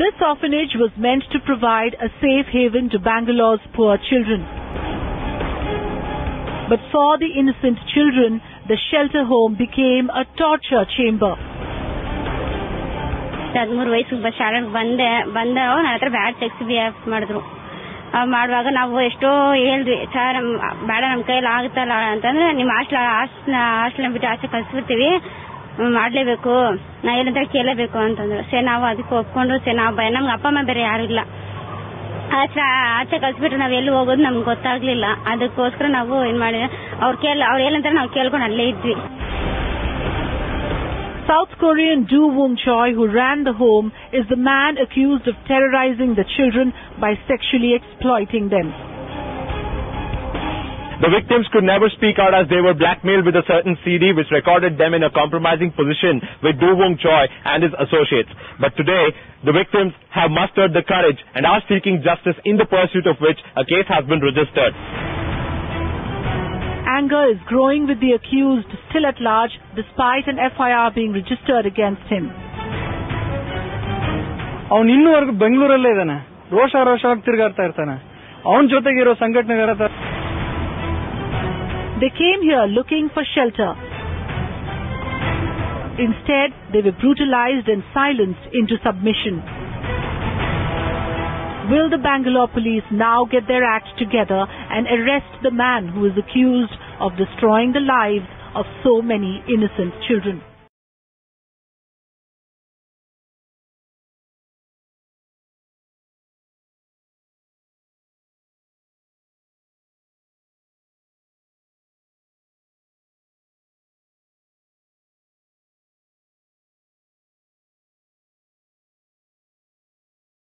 This orphanage was meant to provide a safe haven to Bangalore's poor children. But for the innocent children, the shelter home became a torture chamber. 13 ವಯಸ್ಸಿಗೆ ಶಾಲೆಗೆ ಬಂದೆ ನನ್ನ ಹತ್ರ ಬ್ಯಾಡ್ sex behave ಮಾಡಿದ್ರು. ಮಾಡುವಾಗ ನಾವು ಎಷ್ಟೋ ಹೇಳಿದ್ವಿ, ಸರ್ ಬೇಡ ನಮ್ಮ ಕೈಯಲ್ಲಿ ಆಗುತ್ತಲ್ಲ ಅಂತಂದ್ರೆ ನಿಮ್ಮ ಹಾಸ್ಟೆಲ್ ಬಿಟ್ಟು ಆಚೆ ಕಳಿಸ್ಬಿಡ್ತೀವಿ, ಮಾಡಲೇಬೇಕು, ನಾ ಏನಂತ ಕೇಳಲೇಬೇಕು ಅಂತಂದ್ರು. ಸರಿ ನಾವು ಅದಕ್ಕೆ ಒಪ್ಕೊಂಡು ನಾವು ನಮ್ಗೆ ಅಪ್ಪ ಅಮ್ಮ ಬೇರೆ ಯಾರು ಇಲ್ಲ, ಆಚೆ ಕಳಿಸ್ಬಿಟ್ರೆ ನಾವು ಎಲ್ಲಿ ಹೋಗೋದು ನಮ್ಗೆ ಗೊತ್ತಾಗ್ಲಿಲ್ಲ. ಅದಕ್ಕೋಸ್ಕರ ನಾವು ಏನ್ ಮಾಡಿದ್ರೆ ಅವ್ರು ಏನಂತಾರೆ ನಾವು ಕೇಳ್ಕೊಂಡು ಅಲ್ಲೇ ಇದ್ವಿ. South Korean Do Woong Choi, who ran the home, is the man accused of terrorizing the children by sexually exploiting them. The victims could never speak out as they were blackmailed with a certain CD which recorded them in a compromising position with Do Woong Choi and his associates. But today, the victims have mustered the courage and are seeking justice, in the pursuit of which a case has been registered. Anger is growing with the accused still at large despite an FIR being registered against him. ಅವನು ಇನ್ನೂವರೆಗೂ ಬೆಂಗಳೂರಲ್ಲೇ ಇದ್ದಾನೆ, ರೋಷಾಗಿ ತಿರುಗಾಡ್ತಾ ಇರ್ತಾನೆ. ಅವನ ಜೊತೆಗಿರೋ ಸಂಘಟನೆಗಳ They came here looking for shelter. Instead, they were brutalized and silenced into submission. Will the Bangalore police now get their act together and arrest the man who is accused of destroying the lives of so many innocent children?